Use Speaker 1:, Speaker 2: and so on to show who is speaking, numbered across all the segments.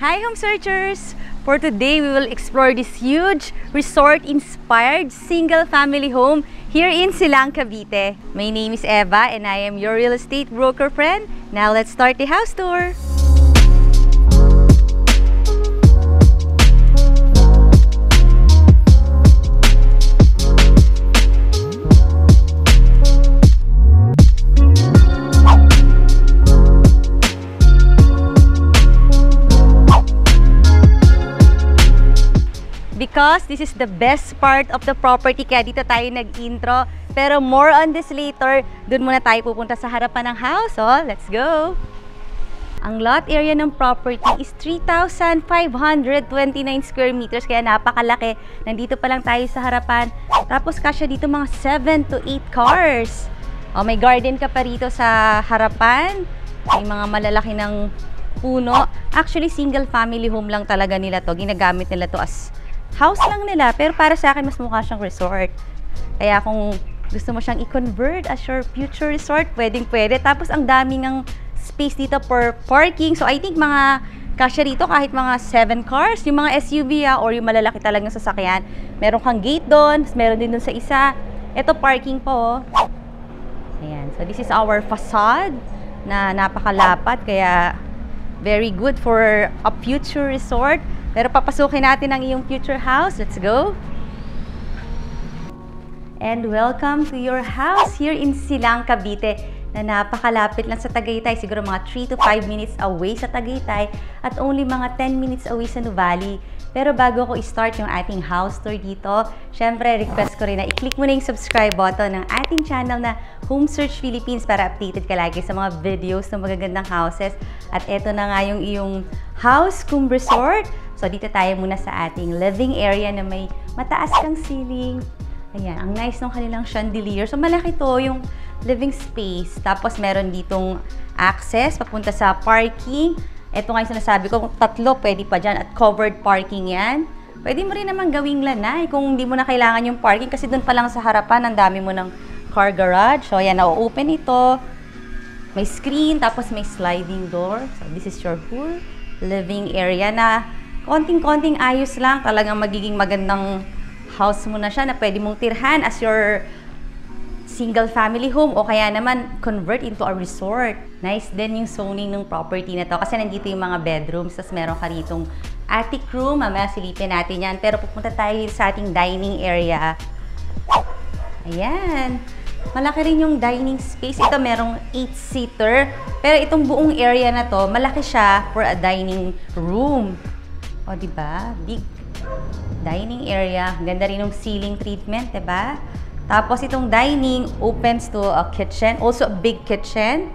Speaker 1: Hi home searchers! For today, we will explore this huge resort-inspired single-family home here in Silang, Cavite. My name is Eva and I am your real estate broker friend. Now let's start the house tour! Because this is the best part of the property, kaya dito tayo nag-intro. Pero more on this later. Doon muna tayo pupunta sa harapan ng house. So, let's go! Ang lot area ng property is 3,529 square meters, kaya napakalaki. Nandito pa lang tayo sa harapan. Tapos kasya dito mga 7 to 8 cars. Oh, may garden ka pa rito sa harapan. May mga malalaki ng puno. Actually, single family home lang talaga nila to. Ginagamit nila to as house lang nila, pero para sa akin mas mukha siyang resort. Kaya kung gusto mo siyang i-convert as your future resort, pwedeng-pwede. Tapos ang dami ng space dito for parking. So I think mga kasya dito kahit mga 7 cars, yung mga SUV or yung malalaki talagang sasakyan. Meron kang gate doon, meron din doon sa isa. Ito parking po. Ayan. So this is our facade na napakalapat, kaya very good for a future resort. Pero papasukin natin ang iyong future house. Let's go! And welcome to your house here in Silang, Cavite, na napakalapit lang sa Tagaytay. Siguro mga 3 to 5 minutes away sa Tagaytay at only mga 10 minutes away sa Nuvali. Pero bago ko i-start yung ating house tour dito, syempre request ko rin na i-click mo na yung subscribe button ng ating channel na Home Search Philippines para updated ka lagi sa mga videos ng magagandang houses. At eto na nga yung iyong house cum resort. So, dito tayo muna sa ating living area na may mataas kang ceiling. Ayan, ang nice ng kanilang chandelier. So, malaki to yung living space. Tapos, meron ditong access papunta sa parking. Ito nga yung sinasabi ko, kung tatlo, pwede pa dyan. At covered parking yan. Pwede mo rin naman gawing lanay kung hindi mo na kailangan yung parking. Kasi doon pa lang sa harapan, ang dami mo ng car garage. So, ayan, na-open ito. May screen, tapos may sliding door. So, this is your whole living area na konting-konting ayos lang, talagang magiging magandang house mo na siya na pwede mong tirhan as your single family home o kaya naman convert into a resort. Nice din yung zoning ng property na to kasi nandito yung mga bedrooms, tapos meron ka ritong attic room, mamaya silipin natin yan. Pero pupunta tayo sa ating dining area. Ayan. Malaki rin yung dining space. Ito merong 8-seater. Pero itong buong area na to, malaki siya for a dining room. O, diba? Big dining area. Ganda rin yung ceiling treatment, diba? Tapos, itong dining opens to a kitchen. Also, a big kitchen.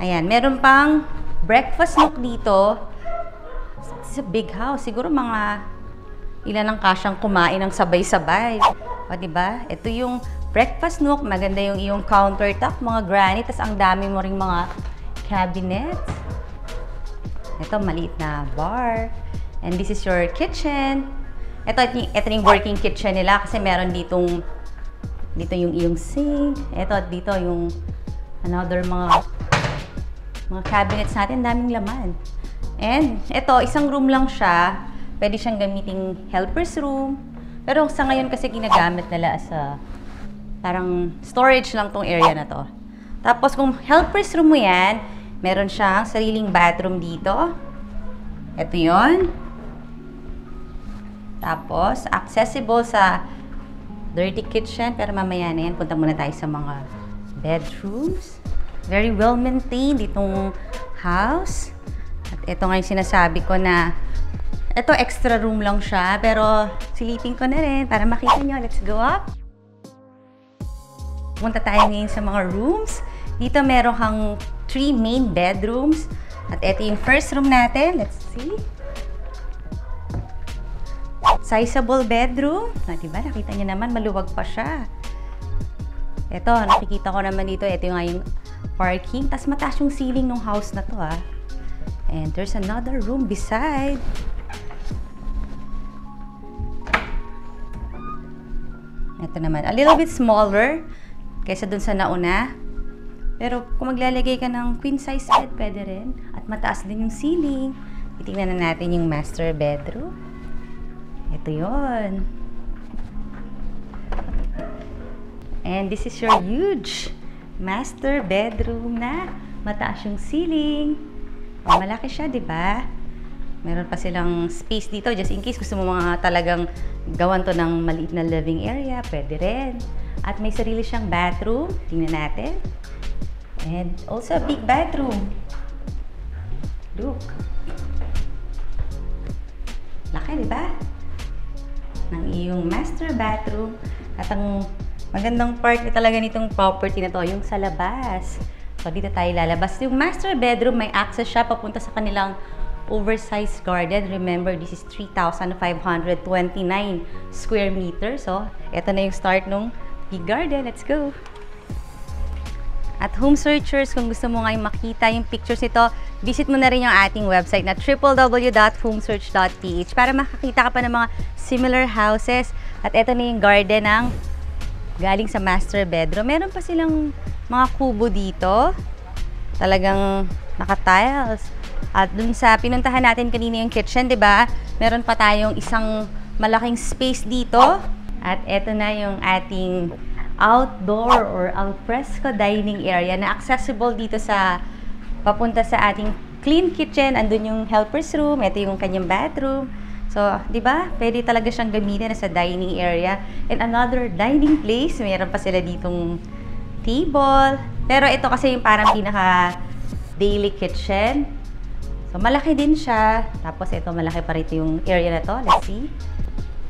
Speaker 1: Ayan. Meron pang breakfast nook dito. It's a big house. Siguro mga ilan ang kasyang kumain ng sabay-sabay. O, diba? Ito yung breakfast nook. Maganda yung iyong countertop, mga granite. Tapos, ang dami mo ring mga cabinets. Ito, maliit na bar. And this is your kitchen. Ito yung working kitchen nila kasi meron dito yung iyong sink. Dito yung another mga cabinets natin. Daming laman. And ito, isang room lang siya. Pwede siyang gamiting helper's room. Pero sa ngayon kasi ginagamit nila as a parang storage lang tong area na to. Tapos kung helper's room mo yan, meron siyang sariling bathroom dito. Ito yon. Tapos, accessible sa dirty kitchen. Pero mamaya na yan, punta muna tayo sa mga bedrooms. Very well maintained itong house. At ito nga yung sinasabi ko na ito extra room lang siya. Pero silipin ko na rin para makita nyo. Let's go up. Punta tayo ngayon sa mga rooms. Dito meron kang 3 main bedrooms. At ito yung first room natin. Let's see. Sizable bedroom. Diba? Nakita niyo naman, maluwag pa siya. Ito, nakikita ko naman dito. Ito yung parking. Tapos mataas yung ceiling ng house na to. And there's another room beside. Ito naman. A little bit smaller kaysa dun sa nauna. Pero kung maglalagay ka ng queen size bed, pwede rin. At mataas din yung ceiling. Titingnan na natin yung master bedroom. Ito yun. And this is your huge master bedroom na mataas yung ceiling. Malaki siya, di ba? Meron pa silang space dito just in case gusto mo mga talagang gawan to ng maliit na living area, pwede rin. At may sarili siyang bathroom. Tingnan natin. And also a big bathroom. Look. Laki, di ba? Ng iyong master bathroom. At ang magandang part talaga nitong property na to, yung sa labas. So, dito tayo lalabas. Yung master bedroom, may access siya papunta sa kanilang oversized garden. Remember, this is 3,529 square meters. So, eto na yung start nung big garden. Let's go! At home searchers, kung gusto mo ngayong makita yung pictures nito, visit mo na rin yung ating website na www.homesearch.ph para makakita ka pa ng mga similar houses. At eto na yung garden ng galing sa master bedroom. Meron pa silang mga kubo dito. Talagang naka-tiles. At dun sa pinuntahan natin kanina yung kitchen, 'di ba? Meron pa tayong isang malaking space dito. At eto na yung ating outdoor or alfresco dining area na accessible dito sa papunta sa ating clean kitchen. Andun yung helper's room, ito yung kanyang bathroom. So, 'di ba? Pwede talaga siyang gamitin sa dining area. And another dining place, meron pa sila ditong table. Pero ito kasi yung parang pinaka daily kitchen. So, malaki din siya. Tapos, ito, malaki pa rito yung area na to. Let's see.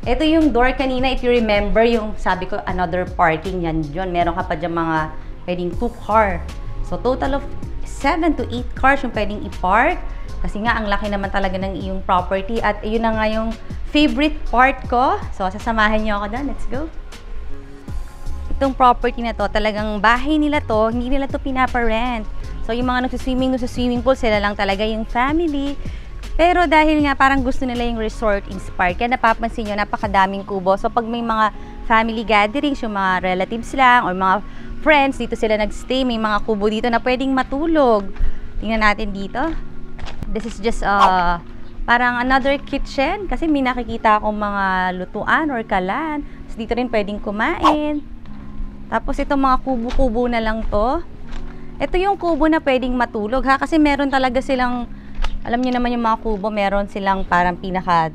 Speaker 1: Ito yung door kanina. If you remember, yung sabi ko, another parking yan dyan. Meron ka pa dyan mga pwedeng 2 car. So, total of 7 to 8 cars yung pwedeng i-park. Kasi nga, ang laki naman talaga ng iyong property. At yun na nga yung favorite part ko. So, sasamahan niyo ako doon. Let's go. Itong property na to, talagang bahay nila to, hindi nila to pinapa-rent. So, yung mga nagsuswimming pool, sila lang talaga yung family. Pero dahil nga parang gusto nila yung resort inspired, kaya napapansin nyo, napakadaming kubo. So, pag may mga family gatherings, yung mga relatives lang, or mga friends, dito sila nagstay, may mga kubo dito na pwedeng matulog. Tingnan natin dito. This is just parang another kitchen, kasi may nakikita akong mga lutuan or kalan. So, dito rin pwedeng kumain. Tapos, itong mga kubo-kubo na lang to. Ito yung kubo na pwedeng matulog ha, kasi meron talaga silang, alam niyo naman yung mga kubo, meron silang parang pinaka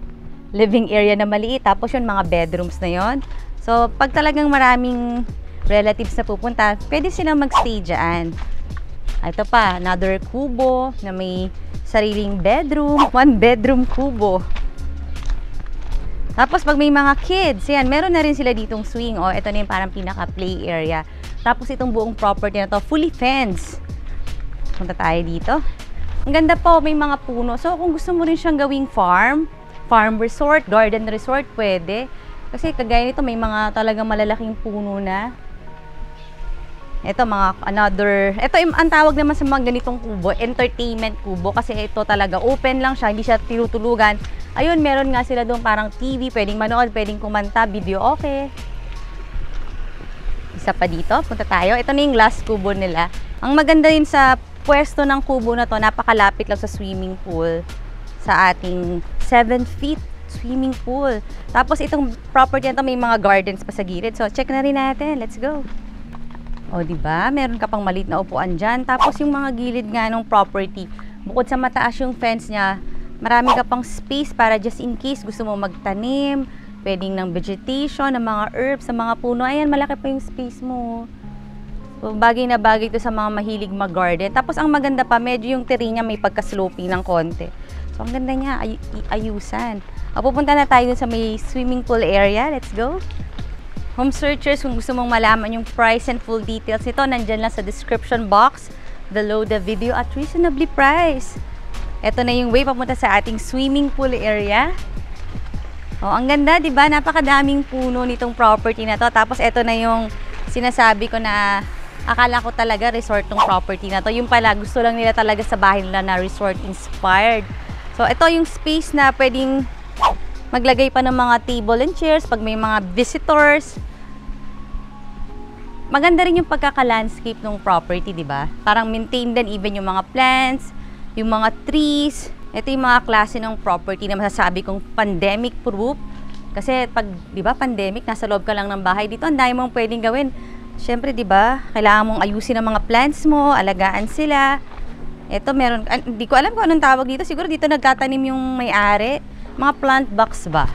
Speaker 1: living area na maliit, tapos yung mga bedrooms na yon. So, pag talagang maraming relatives na pupunta, pwede silang magstay dyan. Ito pa, another kubo na may sariling bedroom, 1 bedroom kubo. Tapos pag may mga kids, yan, meron na rin sila ditong swing. O, ito na yung parang pinaka play area. Tapos itong buong property na to, fully fenced. Punta tayo dito. Ang ganda po, may mga puno. So kung gusto mo rin siyang gawing farm resort, garden resort, pwede. Kasi kagaya nito, may mga talagang malalaking puno na. Ito ang tawag naman sa mga ganitong kubo, entertainment kubo. Kasi ito talaga, open lang siya, hindi siya tinutulugan. Ayun, meron nga sila doon parang TV, pwedeng manood, pwedeng kumanta, video okay. Isa pa dito, punta tayo. Ito na yung glass kubo nila. Ang maganda din sa pwesto ng kubo na to, napakalapit lang sa swimming pool. Sa ating 7 feet swimming pool. Tapos itong property na to, may mga gardens pa sa gilid. So, check na rin natin. Let's go. O, diba? Meron ka pang maliit na upuan dyan. Tapos yung mga gilid nga ng property, bukod sa mataas yung fence niya, marami ka pang space para just in case gusto mo magtanim, pwedeng ng vegetation, ng mga herbs, sa mga puno. Ayan, malaki pa yung space mo. So, bagay na bagay ito sa mga mahilig mag-garden. Tapos, ang maganda pa, medyo yung terrain niya may pagka-sloping ng konti. So, ang ganda niya, ayusan. Pupunta na tayo sa may swimming pool area. Let's go. Home searchers, kung gusto mong malaman yung price and full details nito, nandyan lang sa description box below the video at reasonably priced. Ito na yung way papunta sa ating swimming pool area. Oh, ang ganda, 'di ba? Napakadaming puno nitong property na 'to. Tapos ito na yung sinasabi ko na akala ko talaga resort tong property na 'to. Yung pala gusto lang nila talaga sa bahay nila na resort inspired. So ito yung space na pwedeng maglagay pa ng mga table and chairs pag may mga visitors. Maganda rin yung pagkaka-landscape ng property, 'di ba? Parang maintain din even yung mga plants, yung mga trees. Ito yung mga klase ng property na masasabi kong pandemic proof. Kasi pag, di ba, pandemic, nasa loob ka lang ng bahay. Dito, ang dami mong pwedeng gawin. Siyempre, di ba, kailangan mong ayusin ang mga plants mo, alagaan sila. Ito, meron, hindi ko alam kung anong tawag dito. Siguro dito nagtatanim yung may-ari. Mga plant box ba?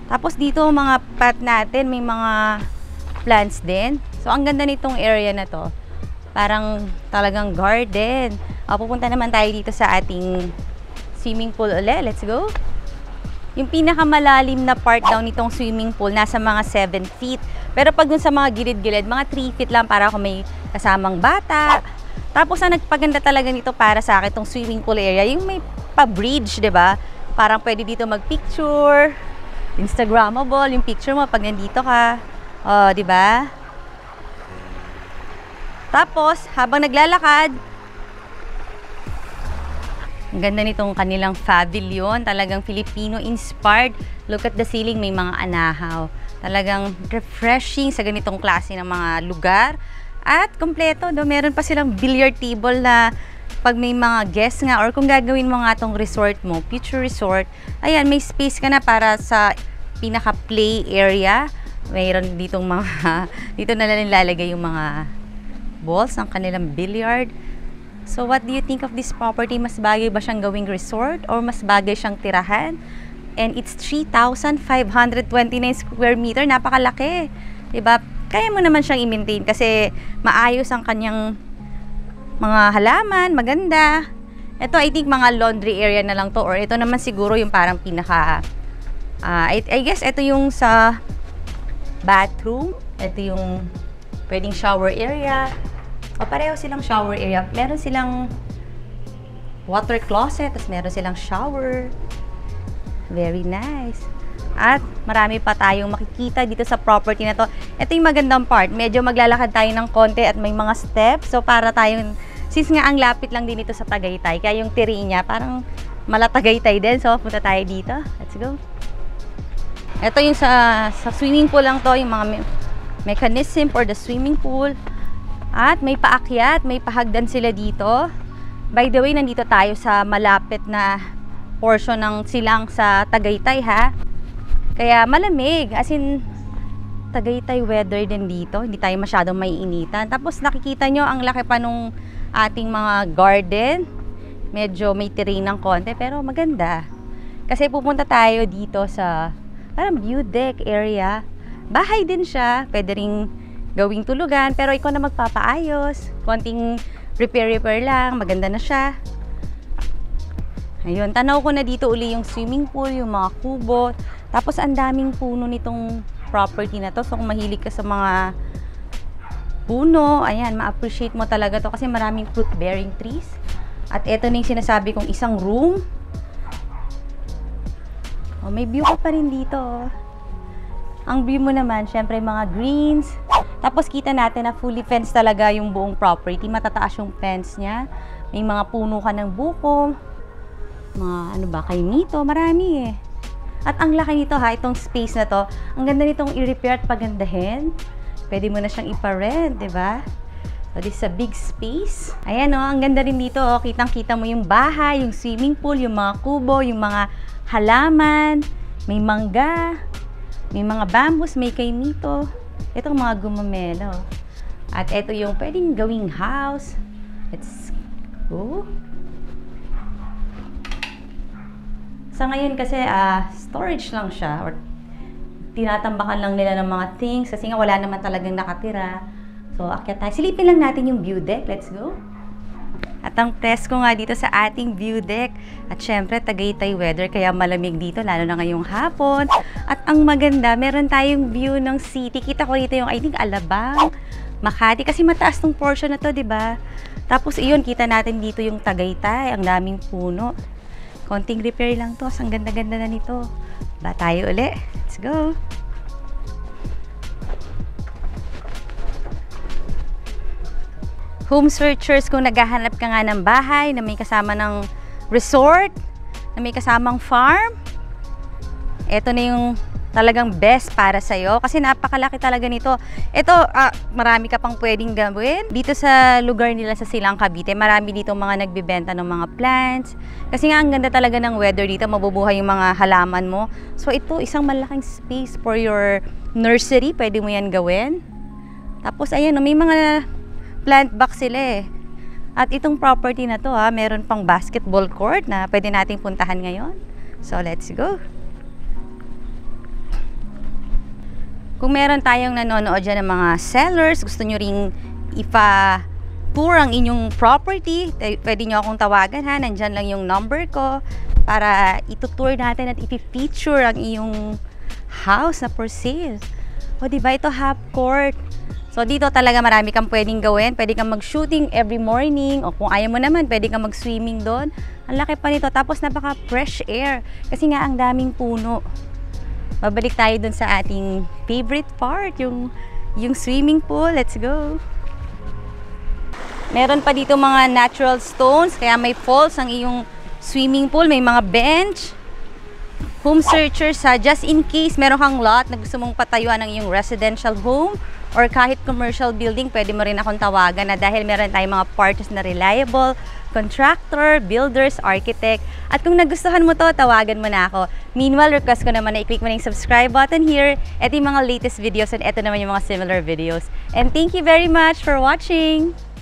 Speaker 1: Tapos dito, mga pot natin, may mga plants din. So, ang ganda nitong area na to. Parang talagang garden. Pupunta naman tayo dito sa ating swimming pool ulit. Let's go. Yung pinakamalalim na part daw nitong swimming pool, nasa mga 7 feet. Pero pag dun sa mga gilid-gilid, mga 3 feet lang para kung may kasamang bata. Tapos ang nagpaganda talaga nito para sa akin itong swimming pool area, yung may pa-bridge, 'di ba? Parang pwede dito mag-picture, Instagrammable yung picture mo pag nandito ka. Oh, 'di ba? Tapos habang naglalakad, ang ganda nitong kanilang pavilion, talagang Filipino-inspired. Look at the ceiling, may mga anahaw. Talagang refreshing sa ganitong klase ng mga lugar. At kompleto, meron pa silang billiard table na pag may mga guests nga or kung gagawin mo nga tong resort mo, future resort, ayan, may space ka na para sa pinaka-play area. Mayroon ditong mga, dito na lang nilalagay yung mga balls ng kanilang billiard. So what do you think of this property? Mas bagay ba siyang gawing resort or mas bagay siyang tirahan? And it's 3,529 square meter. Napakalaki. Diba? Kaya mo naman siyang i-maintain kasi maayos ang kanyang mga halaman, maganda. Ito, I think mga laundry area na lang to, or ito naman siguro yung parang pinaka I guess ito yung sa bathroom. Ito yung pwedeng shower area. O pareho silang shower area. Meron silang water closet, tapos meron silang shower. Very nice. At marami pa tayong makikita dito sa property na to. Ito yung magandang part. Medyo maglalakad tayo ng konti at may mga steps. So para tayong, since nga ang lapit lang din ito sa Tagaytay, kaya yung terrain niya parang malatagaytay din. So punta tayo dito. Let's go. Ito yung sa swimming pool lang to, yung mga mechanism for the swimming pool. At may paakyat, may pahagdan sila dito. By the way, nandito tayo sa malapit na portion ng silang sa Tagaytay, ha. Kaya malamig, as in Tagaytay weather din dito. Hindi tayo masyadong maiinitan. Tapos nakikita nyo, ang laki pa nung ating mga garden. Medyo may terrain ng konti, pero maganda. Kasi pupunta tayo dito sa parang view deck area. Bahay din siya, pwede ring gawing tulugan, pero ikaw na magpapaayos. Konting repair lang, maganda na siya. Ayun, tanaw ko na dito uli yung swimming pool, yung mga kubo. Tapos ang daming puno nitong property na to. So kung mahilig ka sa mga puno, ayan, ma-appreciate mo talaga to kasi maraming fruit-bearing trees. At ito na yung sinasabi kong isang room. Oh, may view ka pa rin dito. Ang view mo naman, syempre mga greens. Tapos kita natin na fully fenced talaga yung buong property. Matataas yung fence niya. May mga puno ka ng buko. Mga ano ba, kainito. Marami eh. At ang laki nito ha, itong space na to. Ang ganda nitong i-repair at pagandahin. Pwede mo na siyang ipa-rent, diba? So this is a big space. Ayan o, ang ganda rin dito. Oh. Kitang-kita mo yung bahay, yung swimming pool, yung mga kubo, yung mga halaman. May mangga. May mga bambus, may kainito. Itong mga gumamelo. At ito yung pwedeng gawing house. Let's go. Sa ngayon kasi, storage lang siya. Or tinatambakan lang nila ng mga things. Kasi nga wala naman talagang nakatira. So, akyat tayo. Silipin lang natin yung view deck. Let's go. At ang presko nga dito sa ating view deck. At syempre, Tagaytay weather, kaya malamig dito, lalo na ngayong hapon. At ang maganda, meron tayong view ng city. Kita ko dito yung, I think, Alabang, Makati. Kasi mataas tong portion na to, diba? Tapos, iyon, kita natin dito yung Tagaytay. Ang daming puno. Konting repair lang to. Ang ganda-ganda na nito. Ba tayo uli? Let's go! Home searchers, kung naghahanap ka nga ng bahay na may kasama ng resort, na may kasamang farm, eto na yung talagang best para sa'yo kasi napakalaki talaga nito. Ito, marami ka pang pwedeng gawin. Dito sa lugar nila sa Silang Cavite, marami dito mga nagbibenta ng mga plants. Kasi nga, ang ganda talaga ng weather dito, mabubuhay yung mga halaman mo. So, ito, isang malaking space for your nursery. Pwede mo yan gawin. Tapos, ayan, may mga plant box sila eh. At itong property na to, meron pang basketball court na pwede nating puntahan ngayon. So, let's go. Kung meron tayong nanonood dyan ng mga sellers, gusto nyo ring ipa-tour ang inyong property, pwede nyo akong tawagan ha. Nandyan lang yung number ko para itutour natin at ipifeature ang iyong house na for sale. O diba, ito half court. So dito talaga marami kang pwedeng gawin. Pwede kang mag-shooting every morning o kung ayaw mo naman, pwede kang mag-swimming doon. Ang laki pa nito. Tapos napaka fresh air kasi nga ang daming puno. Babalik tayo dun sa ating favorite part, yung swimming pool. Let's go! Meron pa dito mga natural stones, kaya may falls ang iyong swimming pool. May mga bench. Home searchers, just in case meron kang lot na gusto mong patayuan ng iyong residential home or kahit commercial building, pwede mo rin akong tawagan na dahil meron tayong mga partners na reliable, contractor, builders, architect. At kung nagustuhan mo to, tawagan mo na ako. Meanwhile, request ko naman na i-click mo na yung subscribe button here. Ito yung mga latest videos and ito naman yung mga similar videos. And thank you very much for watching!